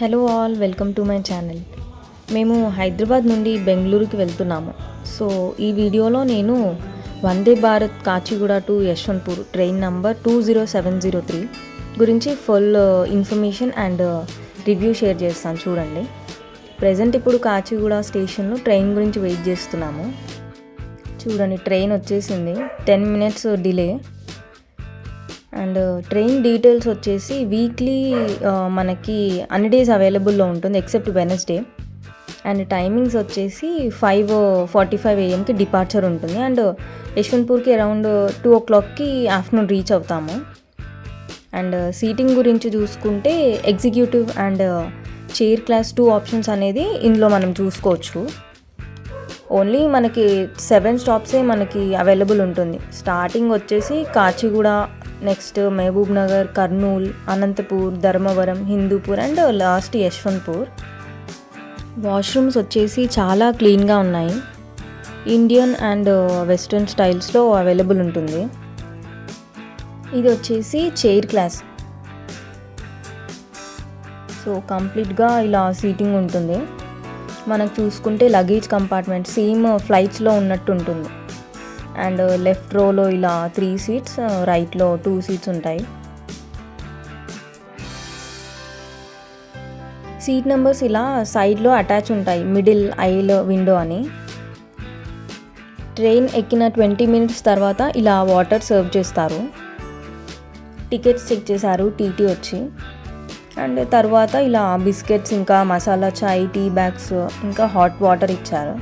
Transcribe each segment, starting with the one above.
Hello all, welcome to my channel. మేము హైదరాబాద్ నుండి బెంగళూరుకి వెళ్తున్నాము. సో ఈ వీడియోలో నేను Vande Bharat Kacheguda to Yesvantpur train number 20703 గురించి full information and review share చేస్తాను. చూడండి. ప్రజెంట్ ఇప్పుడు కాచిగూడ స్టేషన్లో ట్రైన్ గురించి వెయిట్ చేస్తున్నాము. చూడండి, ట్రైన్ వచ్చేసింది. 10 minutes delay. And train details వచ్చేసి వీక్లీ మనకి అన్ని డేస్ అవైలబుల్లో ఉంటుంది ఎక్సెప్ట్ వెనస్డే. అండ్ టైమింగ్స్ వచ్చేసి 5:45 AM డిపార్చర్ ఉంటుంది. అండ్ యశ్వంత్పూర్కి అరౌండ్ 2 o'clockకి ఆఫ్టర్నూన్ రీచ్ అవుతాము. అండ్ సీటింగ్ గురించి చూసుకుంటే executive and chair class 2 options అనేది ఇందులో మనం చూసుకోవచ్చు. ఓన్లీ మనకి 7 స్టాప్సే మనకి అవైలబుల్ ఉంటుంది. స్టార్టింగ్ వచ్చేసి Kacheguda, next Mahabubnagar, Kurnool, Anantapur, Dharmavaram, Hindupur and last Yesvantpur. Washrooms వచ్చేసి చాలా క్లీన్గా ఉన్నాయి. ఇండియన్ అండ్ వెస్ట్రన్ స్టైల్స్లో అవైలబుల్ ఉంటుంది. ఇది వచ్చేసి చైర్ క్లాస్. సో కంప్లీట్గా ఇలా సీటింగ్ ఉంటుంది. మనకు చూసుకుంటే లగేజ్ కంపార్ట్మెంట్ సేమ్ ఫ్లైట్స్లో ఉన్నట్టు ఉంటుంది. అండ్ లెఫ్ట్ రోలో ఇలా 3 seats, రైట్లో 2 seats ఉంటాయి. సీట్ నెంబర్స్ ఇలా సైడ్లో అటాచ్ ఉంటాయి, మిడిల్ ఐల్ విండో అని. ట్రైన్ ఎక్కిన 20 minutes తర్వాత ఇలా వాటర్ సర్వ్ చేస్తారు. టికెట్స్ చెక్ చేశారు టీటీ వచ్చి. అండ్ తర్వాత ఇలా బిస్కెట్స్, ఇంకా మసాలా చాయ్, టీ బ్యాగ్స్, ఇంకా హాట్ వాటర్ ఇచ్చారు.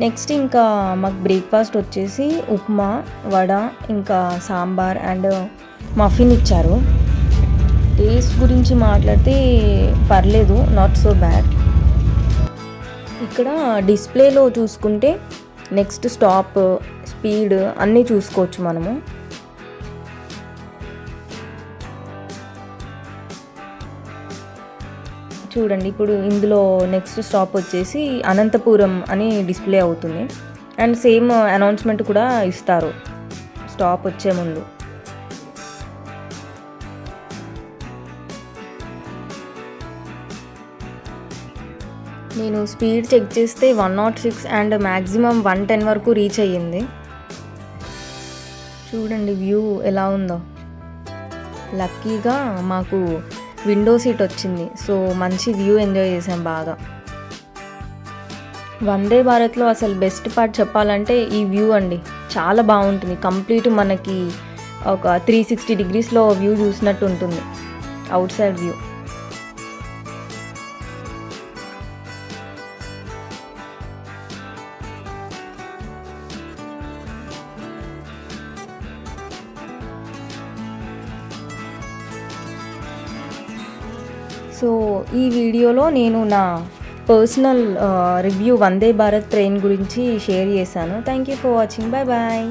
నెక్స్ట్ ఇంకా మాకు బ్రేక్ఫాస్ట్ వచ్చేసి ఉప్మా, వడ, ఇంకా సాంబార్ అండ్ మఫిన్ ఇచ్చారు. టేస్ట్ గురించి మాట్లాడితే పర్లేదు, నాట్ సో బ్యాడ్. ఇక్కడ డిస్ప్లేలో చూసుకుంటే నెక్స్ట్ స్టాప్, స్పీడ్ అన్నీ చూసుకోవచ్చు మనము. చూడండి, ఇప్పుడు ఇందులో నెక్స్ట్ స్టాప్ వచ్చేసి అనంతపురం అని డిస్ప్లే అవుతుంది. అండ్ సేమ్ అనౌన్స్మెంట్ కూడా ఇస్తారు స్టాప్ వచ్చే ముందు. నేను స్పీడ్ చెక్ చేస్తే 106 అండ్ మ్యాక్సిమం 110 వరకు రీచ్ అయ్యింది. చూడండి వ్యూ ఎలా ఉందో. లక్కీగా మాకు విండో సీట్ వచ్చింది. సో మంచి వ్యూ ఎంజాయ్ చేసాం బాగా. వందే భారత్లో అసలు బెస్ట్ పార్ట్ చెప్పాలంటే ఈ వ్యూ అండి. చాలా బాగుంటుంది. కంప్లీట్ మనకి ఒక 360 degreesలో వ్యూ చూసినట్టు ఉంటుంది, అవుట్ సైడ్ వ్యూ. సో ఈ వీడియోలో నేను నా personal review Vande Bharat train గురించి షేర్ చేశాను. Thank you for watching. Bye bye.